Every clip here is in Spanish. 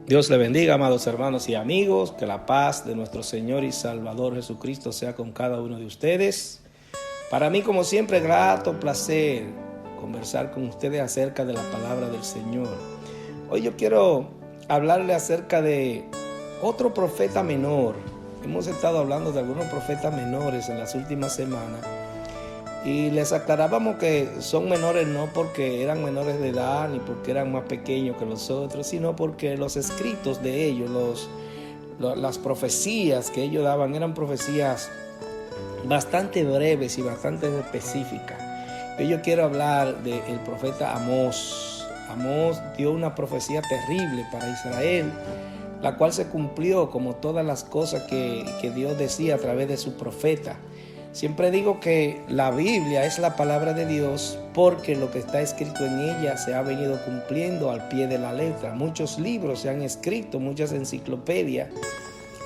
Dios le bendiga, amados hermanos y amigos, que la paz de nuestro Señor y Salvador Jesucristo sea con cada uno de ustedes. Para mí, como siempre, grato placer conversar con ustedes acerca de la palabra del Señor. Hoy yo quiero hablarle acerca de otro profeta menor. Hemos estado hablando de algunos profetas menores en las últimas semanas y les aclarábamos que son menores no porque eran menores de edad ni porque eran más pequeños que los otros, sino porque los escritos de ellos, las profecías que ellos daban eran profecías bastante breves y bastante específicas. Yo quiero hablar del profeta Amós. Amós dio una profecía terrible para Israel, la cual se cumplió como todas las cosas que Dios decía a través de su profeta. Siempre digo que la Biblia es la palabra de Dios porque lo que está escrito en ella se ha venido cumpliendo al pie de la letra. Muchos libros se han escrito, muchas enciclopedias,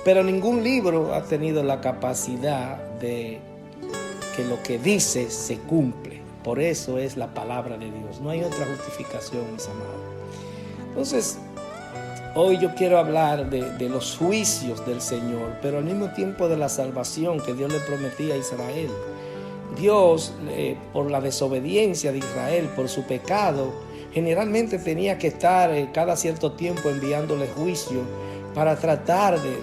pero ningún libro ha tenido la capacidad de que lo que dice se cumple. Por eso es la palabra de Dios. No hay otra justificación, mis amados. Entonces, hoy yo quiero hablar de los juicios del Señor, pero al mismo tiempo de la salvación que Dios le prometía a Israel. Dios, por la desobediencia de Israel, por su pecado, generalmente tenía que estar cada cierto tiempo enviándole juicio para tratar de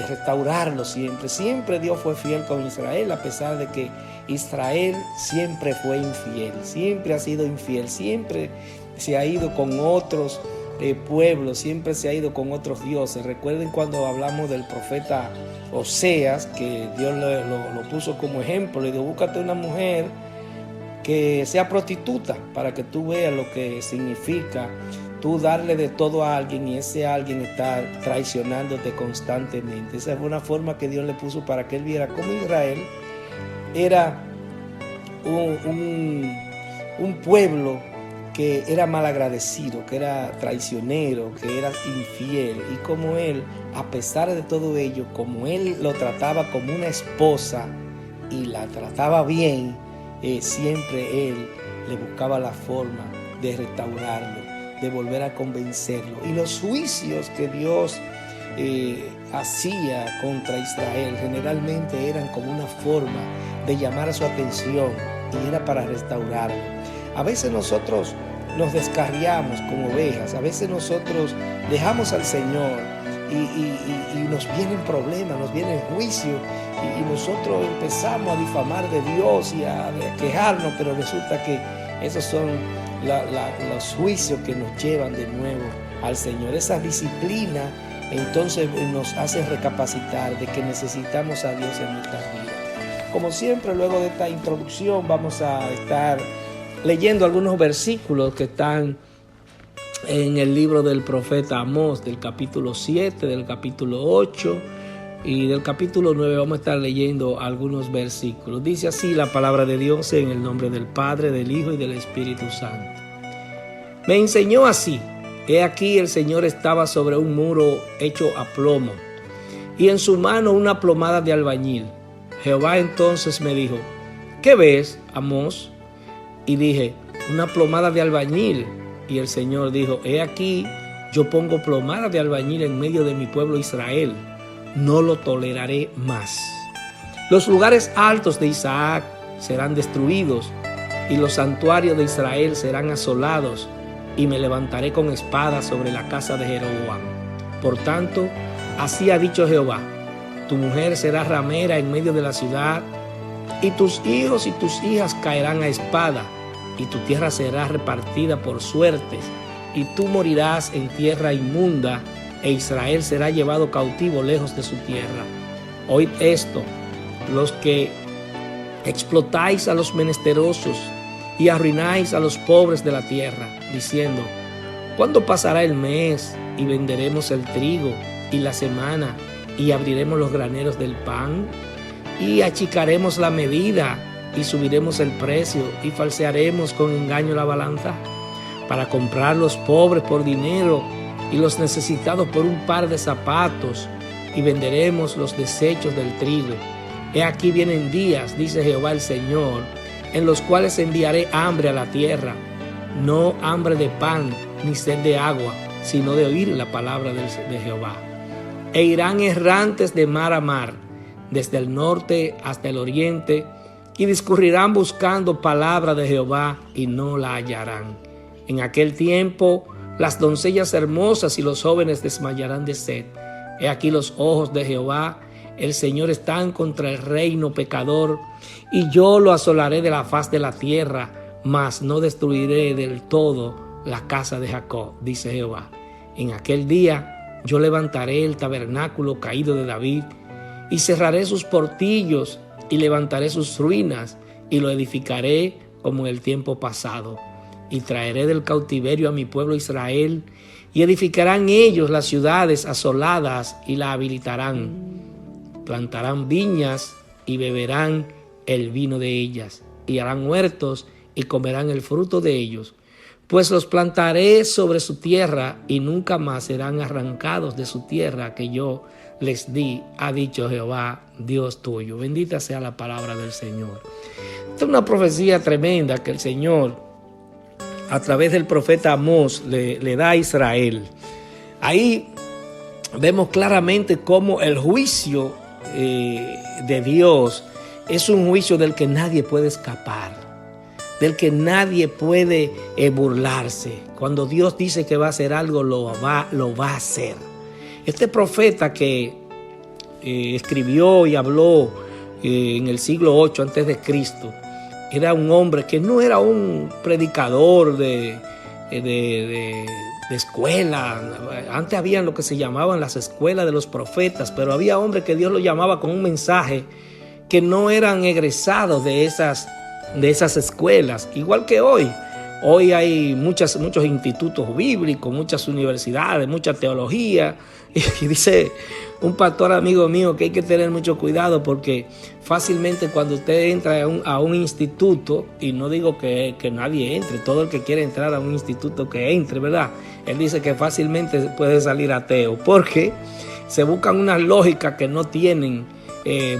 restaurarlo siempre. Siempre Dios fue fiel con Israel, a pesar de que Israel siempre fue infiel, siempre ha sido infiel, siempre se ha ido con otros pueblo, siempre se ha ido con otros dioses. Recuerden cuando hablamos del profeta Oseas, que Dios lo puso como ejemplo. Le dijo: búscate una mujer que sea prostituta para que tú veas lo que significa tú darle de todo a alguien y ese alguien estar traicionándote constantemente. Esa es una forma que Dios le puso para que él viera cómo Israel era un pueblo que era malagradecido, que era traicionero, que era infiel, y como él, a pesar de todo ello, como él lo trataba como una esposa y la trataba bien, siempre él le buscaba la forma de restaurarlo, de volver a convencerlo. Y los juicios que Dios hacía contra Israel generalmente eran como una forma de llamar su atención y era para restaurarlo. A veces nosotros nos descarriamos como ovejas, a veces nosotros dejamos al Señor y nos vienen problemas, nos viene el juicio y nosotros empezamos a difamar de Dios y a quejarnos, pero resulta que esos son los juicios que nos llevan de nuevo al Señor. Esa disciplina entonces nos hace recapacitar de que necesitamos a Dios en nuestras vidas. Como siempre, luego de esta introducción vamos a estar leyendo algunos versículos que están en el libro del profeta Amós, del capítulo 7, del capítulo 8 y del capítulo 9. Vamos a estar leyendo algunos versículos. Dice así la palabra de Dios en el nombre del Padre, del Hijo y del Espíritu Santo. Me enseñó así: he aquí el Señor estaba sobre un muro hecho a plomo y en su mano una plomada de albañil. Jehová entonces me dijo: ¿qué ves, Amós? Y dije: una plomada de albañil. Y el Señor dijo: he aquí, yo pongo plomada de albañil en medio de mi pueblo Israel. No lo toleraré más. Los lugares altos de Isaac serán destruidos, y los santuarios de Israel serán asolados, y me levantaré con espada sobre la casa de Jeroboam. Por tanto, así ha dicho Jehová: tu mujer será ramera en medio de la ciudad, y tus hijos y tus hijas caerán a espada, y tu tierra será repartida por suertes, y tú morirás en tierra inmunda, e Israel será llevado cautivo lejos de su tierra. Oíd esto, los que explotáis a los menesterosos y arruináis a los pobres de la tierra, diciendo: ¿cuándo pasará el mes y venderemos el trigo y la semana y abriremos los graneros del pan y achicaremos la medida y subiremos el precio y falsearemos con engaño la balanza para comprar los pobres por dinero y los necesitados por un par de zapatos, y venderemos los desechos del trigo? He aquí vienen días, dice Jehová el Señor, en los cuales enviaré hambre a la tierra, no hambre de pan ni sed de agua, sino de oír la palabra de Jehová. E irán errantes de mar a mar, desde el norte hasta el oriente, y discurrirán buscando palabra de Jehová y no la hallarán. En aquel tiempo las doncellas hermosas y los jóvenes desmayarán de sed. He aquí los ojos de Jehová, el Señor, están contra el reino pecador, y yo lo asolaré de la faz de la tierra, mas no destruiré del todo la casa de Jacob, dice Jehová. En aquel día yo levantaré el tabernáculo caído de David, y cerraré sus portillos, y levantaré sus ruinas, y lo edificaré como en el tiempo pasado. Y traeré del cautiverio a mi pueblo Israel, y edificarán ellos las ciudades asoladas, y la habilitarán. Plantarán viñas, y beberán el vino de ellas, y harán huertos, y comerán el fruto de ellos. Pues los plantaré sobre su tierra, y nunca más serán arrancados de su tierra que yo les di, ha dicho Jehová, Dios tuyo. Bendita sea la palabra del Señor. Esta es una profecía tremenda que el Señor, a través del profeta Amós, le da a Israel. Ahí vemos claramente cómo el juicio de Dios es un juicio del que nadie puede escapar, del que nadie puede burlarse. Cuando Dios dice que va a hacer algo, lo va a hacer. Este profeta que escribió y habló en el siglo 8 antes de Cristo, era un hombre que no era un predicador de escuela. Antes habían lo que se llamaban las escuelas de los profetas, pero había hombres que Dios los llamaba con un mensaje que no eran egresados de esas escuelas, igual que hoy. Hoy hay muchos institutos bíblicos, muchas universidades, mucha teología. Y dice un pastor amigo mío que hay que tener mucho cuidado, porque fácilmente cuando usted entra a un instituto, y no digo que nadie entre, todo el que quiere entrar a un instituto que entre, ¿verdad? Él dice que fácilmente puede salir ateo, porque se buscan unas lógicas que no tienen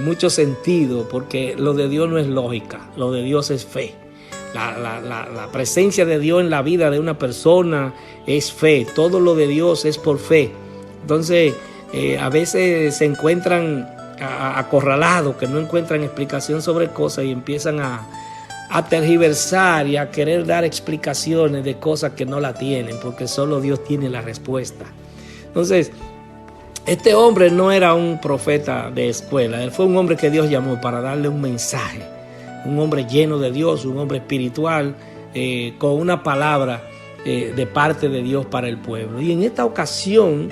mucho sentido, porque lo de Dios no es lógica, lo de Dios es fe. La presencia de Dios en la vida de una persona es fe. Todo lo de Dios es por fe. Entonces, a veces se encuentran acorralados, que no encuentran explicación sobre cosas, y empiezan a tergiversar y a querer dar explicaciones de cosas que no la tienen, porque solo Dios tiene la respuesta. Entonces, este hombre no era un profeta de escuela. Él fue un hombre que Dios llamó para darle un mensaje. Un hombre lleno de Dios, un hombre espiritual, con una palabra de parte de Dios para el pueblo. Y en esta ocasión,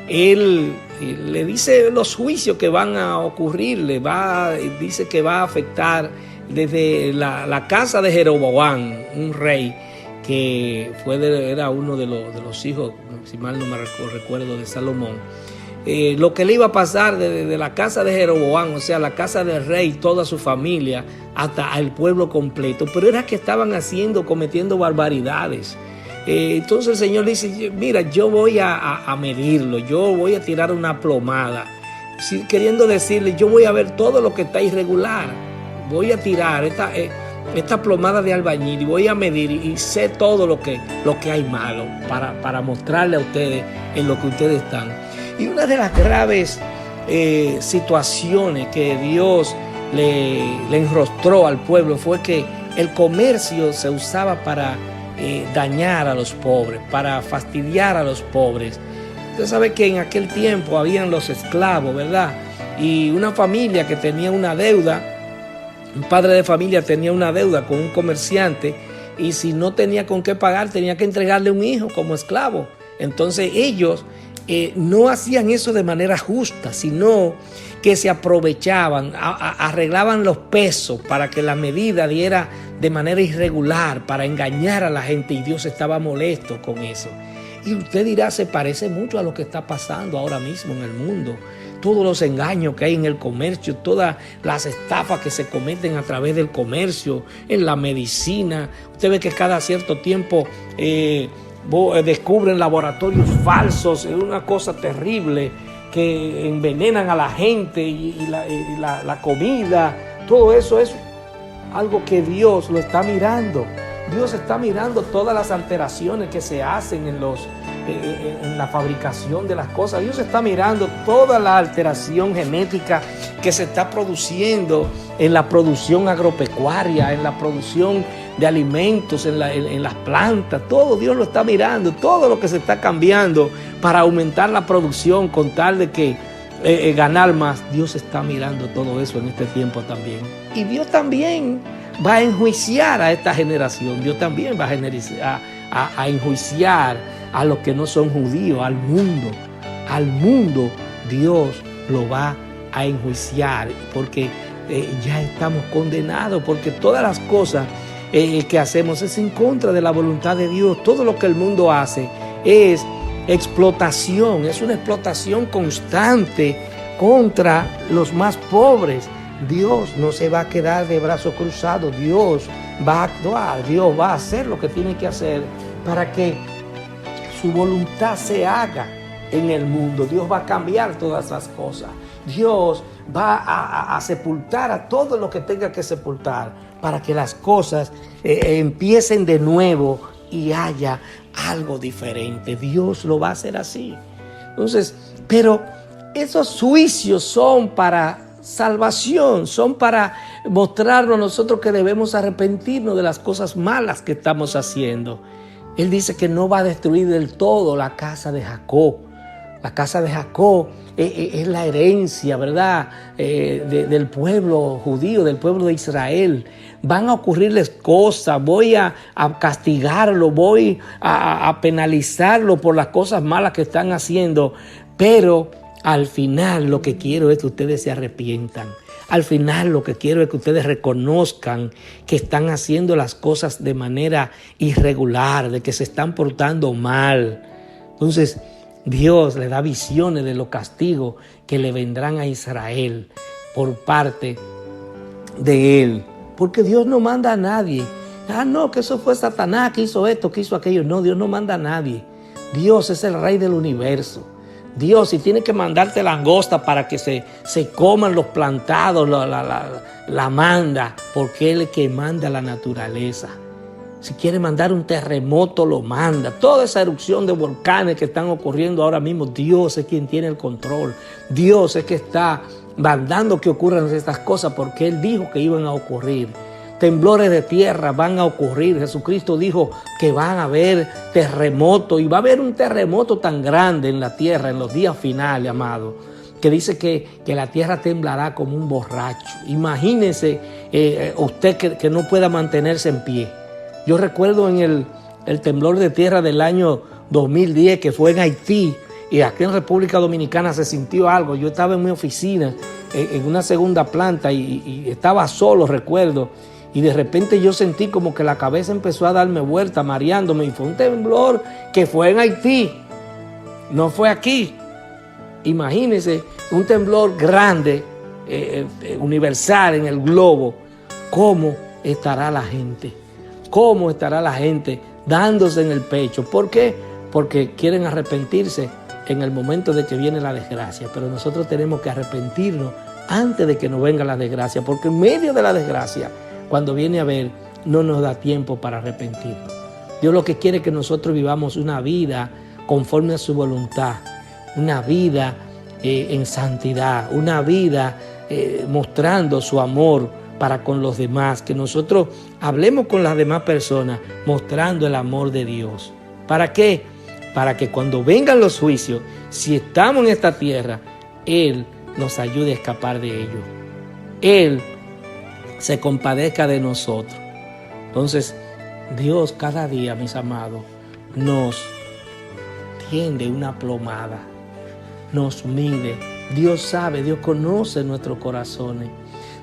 él le dice los juicios que van a ocurrir, dice que va a afectar desde la casa de Jeroboam, un rey que era uno de los hijos, si mal no me recuerdo, de Salomón. Lo que le iba a pasar desde la casa de Jeroboam, o sea, la casa del rey, toda su familia, hasta el pueblo completo. Pero era que estaban cometiendo barbaridades. Entonces el Señor dice, mira, yo voy a medirlo, yo voy a tirar una plomada, queriendo decirle, yo voy a ver todo lo que está irregular, voy a tirar esta plomada de albañil y voy a medir y sé todo lo que hay malo para mostrarle a ustedes en lo que ustedes están. Y una de las graves situaciones que Dios le enrostró al pueblo fue que el comercio se usaba para dañar a los pobres, para fastidiar a los pobres. Usted sabe que en aquel tiempo habían los esclavos, ¿verdad? Y una familia que tenía una deuda, un padre de familia tenía una deuda con un comerciante, y si no tenía con qué pagar, tenía que entregarle un hijo como esclavo. Entonces ellos no hacían eso de manera justa, sino que se aprovechaban, arreglaban los pesos para que la medida diera de manera irregular, para engañar a la gente, y Dios estaba molesto con eso. Y usted dirá, se parece mucho a lo que está pasando ahora mismo en el mundo. Todos los engaños que hay en el comercio, todas las estafas que se cometen a través del comercio, en la medicina. Usted ve que cada cierto tiempo descubren laboratorios falsos, es una cosa terrible, que envenenan a la gente y la comida. Todo eso es algo que Dios lo está mirando. Dios está mirando todas las alteraciones que se hacen en en la fabricación de las cosas. Dios está mirando toda la alteración genética que se está produciendo en la producción agropecuaria, en la producción de alimentos, en las plantas. Todo Dios lo está mirando, todo lo que se está cambiando para aumentar la producción con tal de que ganar más. Dios está mirando todo eso en este tiempo también. Y Dios también va a enjuiciar a esta generación. Dios también va a enjuiciar a los que no son judíos, al mundo. Al mundo Dios lo va a enjuiciar porque ya estamos condenados, porque todas las cosas que hacemos es en contra de la voluntad de Dios. Todo lo que el mundo hace es explotación, es una explotación constante contra los más pobres. Dios no se va a quedar de brazos cruzados. Dios va a actuar, Dios va a hacer lo que tiene que hacer para que su voluntad se haga en el mundo. Dios va a cambiar todas esas cosas. Dios va a sepultar a todo lo que tenga que sepultar para que las cosas empiecen de nuevo y haya algo diferente. Dios lo va a hacer así. Entonces, pero esos juicios son para salvación, son para mostrarnos a nosotros que debemos arrepentirnos de las cosas malas que estamos haciendo. Él dice que no va a destruir del todo la casa de Jacob. La casa de Jacob es la herencia, ¿verdad? Del pueblo judío, del pueblo de Israel. Van a ocurrirles cosas, voy a castigarlo, voy a penalizarlo por las cosas malas que están haciendo, pero al final lo que quiero es que ustedes se arrepientan. Al final lo que quiero es que ustedes reconozcan que están haciendo las cosas de manera irregular, de que se están portando mal. Entonces, Dios le da visiones de los castigos que le vendrán a Israel por parte de Él. Porque Dios no manda a nadie. No, que eso fue Satanás que hizo esto, que hizo aquello. No, Dios no manda a nadie. Dios es el rey del universo. Dios, si tiene que mandarte langosta para que se coman los plantados, la manda, porque Él es el que manda la naturaleza. Si quiere mandar un terremoto, lo manda. Toda esa erupción de volcanes que están ocurriendo ahora mismo, Dios es quien tiene el control. Dios es que está mandando que ocurran estas cosas porque Él dijo que iban a ocurrir. Temblores de tierra van a ocurrir. Jesucristo dijo que van a haber terremotos y va a haber un terremoto tan grande en la tierra en los días finales, amado, que dice que la tierra temblará como un borracho. Imagínese usted que no pueda mantenerse en pie. Yo recuerdo en el temblor de tierra del año 2010 que fue en Haití y aquí en República Dominicana se sintió algo. Yo estaba en mi oficina en una segunda planta y estaba solo, recuerdo. Y de repente yo sentí como que la cabeza empezó a darme vuelta, mareándome. Y fue un temblor que fue en Haití, no fue aquí. Imagínense, un temblor grande, universal en el globo. ¿Cómo estará la gente? ¿Cómo estará la gente dándose en el pecho? ¿Por qué? Porque quieren arrepentirse en el momento de que viene la desgracia. Pero nosotros tenemos que arrepentirnos antes de que nos venga la desgracia. Porque en medio de la desgracia, cuando viene a ver, no nos da tiempo para arrepentirnos. Dios lo que quiere es que nosotros vivamos una vida conforme a su voluntad, una vida en santidad, una vida mostrando su amor para con los demás, que nosotros hablemos con las demás personas mostrando el amor de Dios. ¿Para qué? Para que cuando vengan los juicios, si estamos en esta tierra, Él nos ayude a escapar de ellos. Él se compadezca de nosotros. Entonces, Dios cada día, mis amados, nos tiende una plomada, nos mide. Dios sabe, Dios conoce nuestros corazones.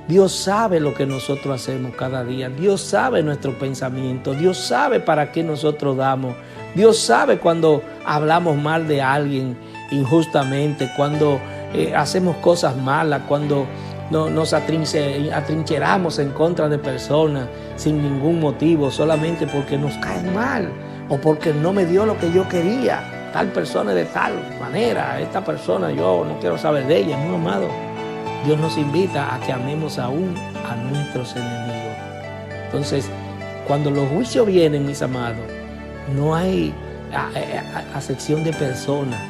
Dios sabe lo que nosotros hacemos cada día. Dios sabe nuestro pensamiento. Dios sabe para qué nosotros damos. Dios sabe cuando hablamos mal de alguien injustamente, cuando hacemos cosas malas, cuando nos atrincheramos en contra de personas sin ningún motivo, solamente porque nos caen mal o porque no me dio lo que yo quería. Tal persona de tal manera, esta persona yo no quiero saber de ella. No, amado, Dios nos invita a que amemos aún a nuestros enemigos. Entonces, cuando los juicios vienen, mis amados, no hay acepción de personas.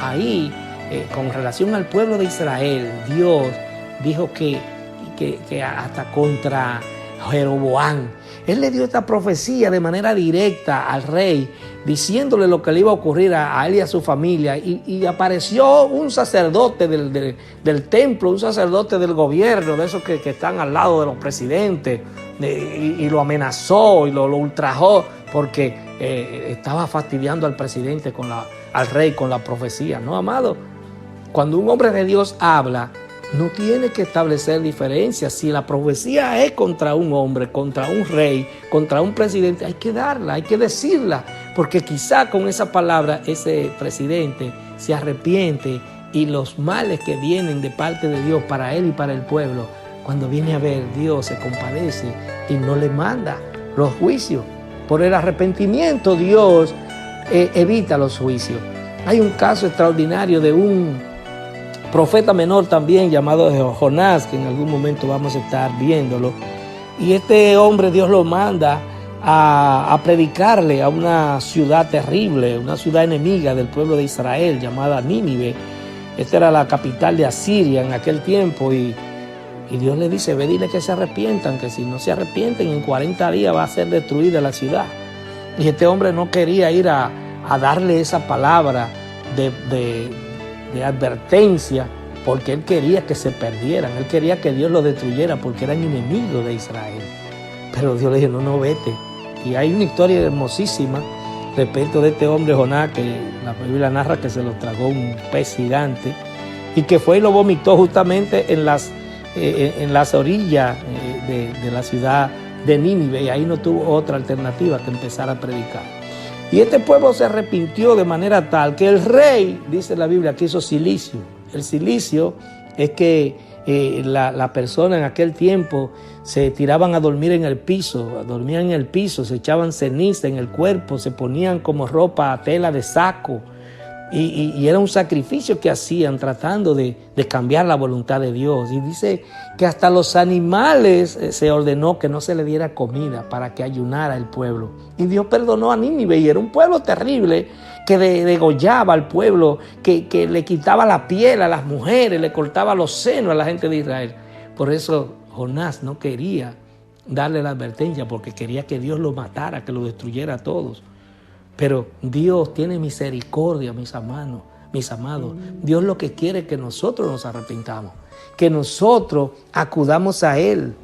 Ahí, con relación al pueblo de Israel, Dios dijo que hasta contra Jeroboam, Él le dio esta profecía de manera directa al rey, diciéndole lo que le iba a ocurrir a él y a su familia. Y apareció un sacerdote del templo, un sacerdote del gobierno, de esos que están al lado de los presidentes, y lo amenazó y lo ultrajó porque estaba fastidiando al presidente, al rey, con la profecía. No, amado, cuando un hombre de Dios habla, no tiene que establecer diferencias. Si la profecía es contra un hombre, contra un rey, contra un presidente, hay que darla, hay que decirla, porque quizá con esa palabra ese presidente se arrepiente y los males que vienen de parte de Dios para él y para el pueblo, cuando viene a ver, Dios se compadece y no le manda los juicios. Por el arrepentimiento Dios evita los juicios. Hay un caso extraordinario de un profeta menor también llamado Jonás, que en algún momento vamos a estar viéndolo. Y este hombre Dios lo manda a predicarle a una ciudad terrible, una ciudad enemiga del pueblo de Israel llamada Nínive. Esta era la capital de Asiria en aquel tiempo. Y Dios le dice, ve, dile que se arrepientan, que si no se arrepienten en 40 días va a ser destruida la ciudad. Y este hombre no quería ir a darle esa palabra de advertencia, porque él quería que se perdieran, él quería que Dios los destruyera porque eran enemigos de Israel. Pero Dios le dijo, no, vete. Y hay una historia hermosísima respecto de este hombre Jonás, que la Biblia narra que se lo tragó un pez gigante y que fue y lo vomitó justamente en las orillas de la ciudad de Nínive, y ahí no tuvo otra alternativa que empezar a predicar. Y este pueblo se arrepintió de manera tal que el rey, dice la Biblia, que hizo cilicio. El cilicio es que la persona en aquel tiempo se tiraban a dormir en el piso, dormían en el piso, se echaban ceniza en el cuerpo, se ponían como ropa, tela de saco. Y era un sacrificio que hacían tratando de cambiar la voluntad de Dios. Y dice que hasta los animales se ordenó que no se le diera comida para que ayunara el pueblo. Y Dios perdonó a Nínive, y era un pueblo terrible que degollaba al pueblo, que le quitaba la piel a las mujeres, le cortaba los senos a la gente de Israel. Por eso Jonás no quería darle la advertencia, porque quería que Dios lo matara, que lo destruyera a todos. Pero Dios tiene misericordia, mis amados. Dios lo que quiere es que nosotros nos arrepintamos, que nosotros acudamos a Él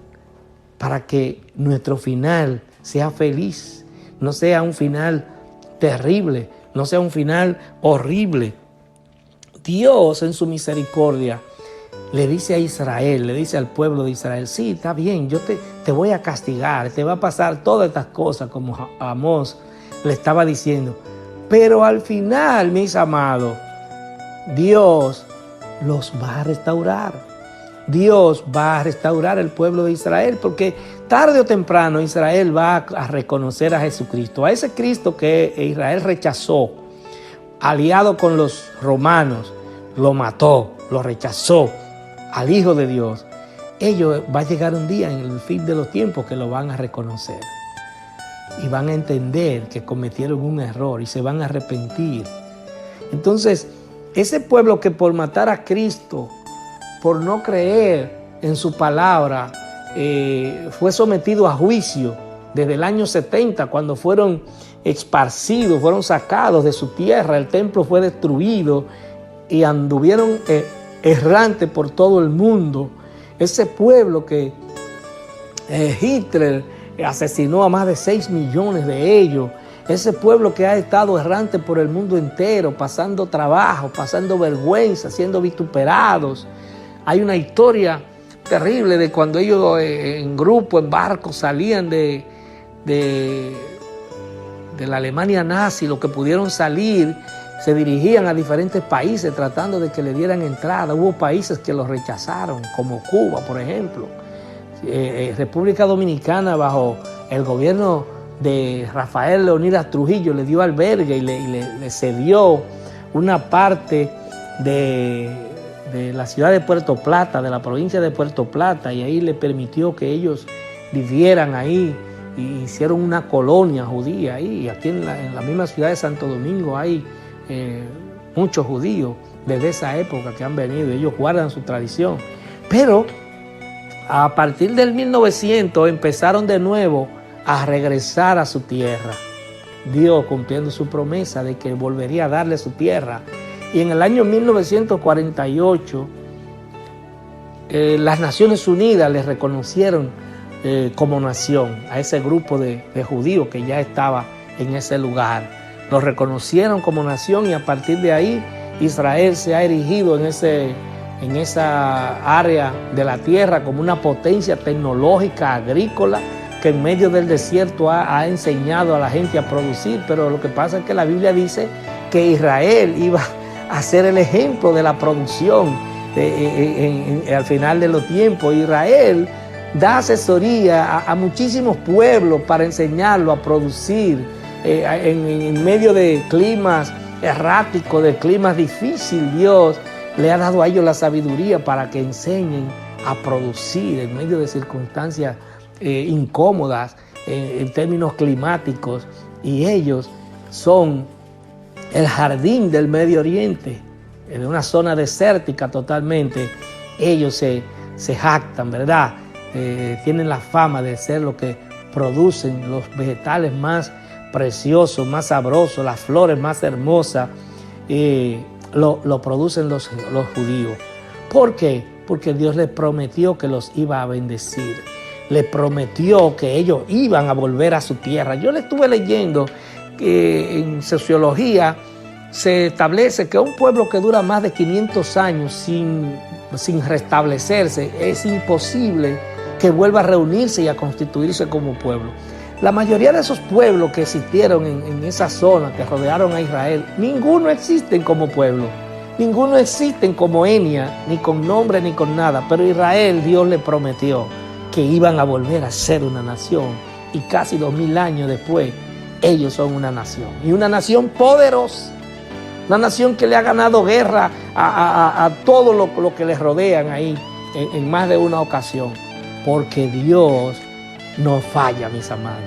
para que nuestro final sea feliz, no sea un final terrible, no sea un final horrible. Dios en su misericordia le dice a Israel, le dice al pueblo de Israel, sí, está bien, yo te voy a castigar, te va a pasar todas estas cosas como Amós le estaba diciendo. Pero al final, mis amados, Dios los va a restaurar. Dios va a restaurar el pueblo de Israel, porque tarde o temprano Israel va a reconocer a Jesucristo, a ese Cristo que Israel rechazó, aliado con los romanos, lo mató, lo rechazó, al Hijo de Dios. Va a llegar un día en el fin de los tiempos que lo van a reconocer. Y van a entender que cometieron un error y se van a arrepentir. Entonces, ese pueblo que por matar a Cristo, por no creer en su palabra, fue sometido a juicio desde el año 70, cuando fueron esparcidos, fueron sacados de su tierra, el templo fue destruido y anduvieron errantes por todo el mundo. Ese pueblo que Hitler asesinó a más de 6 millones de ellos. Ese pueblo que ha estado errante por el mundo entero, pasando trabajo, pasando vergüenza, siendo vituperados. Hay una historia terrible de cuando ellos en grupo, en barco, salían de la Alemania nazi, los que pudieron salir, se dirigían a diferentes países tratando de que le dieran entrada. Hubo países que los rechazaron, como Cuba, por ejemplo. República Dominicana, bajo el gobierno de Rafael Leónidas Trujillo, le dio albergue y le cedió una parte de la ciudad de Puerto Plata, de la provincia de Puerto Plata, y ahí le permitió que ellos vivieran ahí y hicieron una colonia judía ahí. Aquí en la misma ciudad de Santo Domingo hay muchos judíos desde esa época que han venido. Ellos guardan su tradición. Pero a partir del 1900 empezaron de nuevo a regresar a su tierra. Dios cumpliendo su promesa de que volvería a darle su tierra. Y en el año 1948, las Naciones Unidas les reconocieron como nación a ese grupo de judíos que ya estaba en ese lugar. Los reconocieron como nación y a partir de ahí Israel se ha erigido en esa área de la tierra como una potencia tecnológica, agrícola, que en medio del desierto ha enseñado a la gente a producir. Pero lo que pasa es que la Biblia dice que Israel iba a ser el ejemplo de la producción al final de los tiempos. Israel da asesoría a muchísimos pueblos para enseñarlo a producir en medio de climas erráticos, de climas difíciles. Dios le ha dado a ellos la sabiduría para que enseñen a producir en medio de circunstancias incómodas en términos climáticos, y ellos son el jardín del Medio Oriente, en una zona desértica totalmente. Ellos se jactan, ¿verdad? Tienen la fama de ser lo que producen los vegetales más preciosos, más sabrosos, las flores más hermosas, lo producen los judíos. ¿Por qué? Porque Dios les prometió que los iba a bendecir. Les prometió que ellos iban a volver a su tierra. Yo le estuve leyendo que en sociología se establece que un pueblo que dura más de 500 años sin restablecerse, es imposible que vuelva a reunirse y a constituirse como pueblo. La mayoría de esos pueblos que existieron en esa zona que rodearon a Israel, ninguno existen como pueblo. Ninguno existen como etnia, ni con nombre ni con nada. Pero Israel, Dios le prometió que iban a volver a ser una nación. Y casi 2000 años después, ellos son una nación. Y una nación poderosa. Una nación que le ha ganado guerra a todo lo que les rodean ahí en más de una ocasión. Porque Dios no falla, mis amados.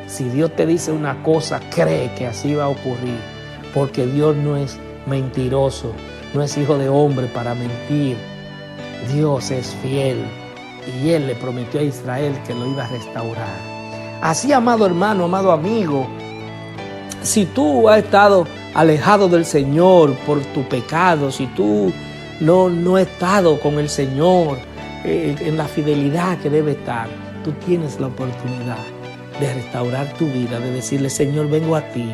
Si Dios te dice una cosa, cree que así va a ocurrir. Porque Dios no es mentiroso, no es hijo de hombre para mentir. Dios es fiel y Él le prometió a Israel que lo iba a restaurar. Así, amado hermano, amado amigo, si tú has estado alejado del Señor por tu pecado, si tú no has estado con el Señor en la fidelidad que debe estar, tú tienes la oportunidad de restaurar tu vida, de decirle: Señor, vengo a ti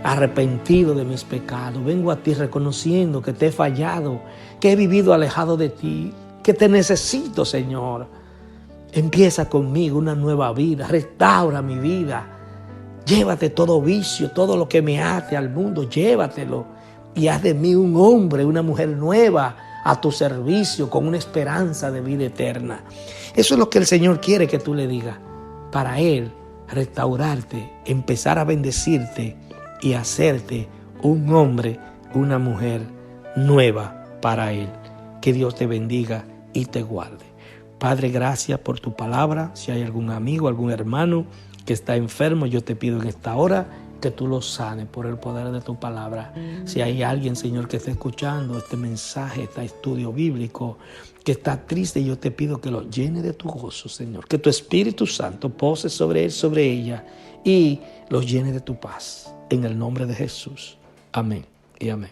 arrepentido de mis pecados, vengo a ti reconociendo que te he fallado, que he vivido alejado de ti, que te necesito, Señor. Empieza conmigo una nueva vida, restaura mi vida. Llévate todo vicio, todo lo que me ate al mundo, llévatelo y haz de mí un hombre, una mujer nueva a tu servicio con una esperanza de vida eterna. Eso es lo que el Señor quiere que tú le digas. Para Él restaurarte, empezar a bendecirte y hacerte un hombre, una mujer nueva para Él. Que Dios te bendiga y te guarde. Padre, gracias por tu palabra. Si hay algún amigo, algún hermano que está enfermo, yo te pido en esta hora que tú lo sanes por el poder de tu palabra. Si hay alguien, Señor, que está escuchando este mensaje, este estudio bíblico, que está triste, yo te pido que lo llene de tu gozo, Señor. Que tu Espíritu Santo pose sobre él, sobre ella, y los llene de tu paz. En el nombre de Jesús. Amén y amén.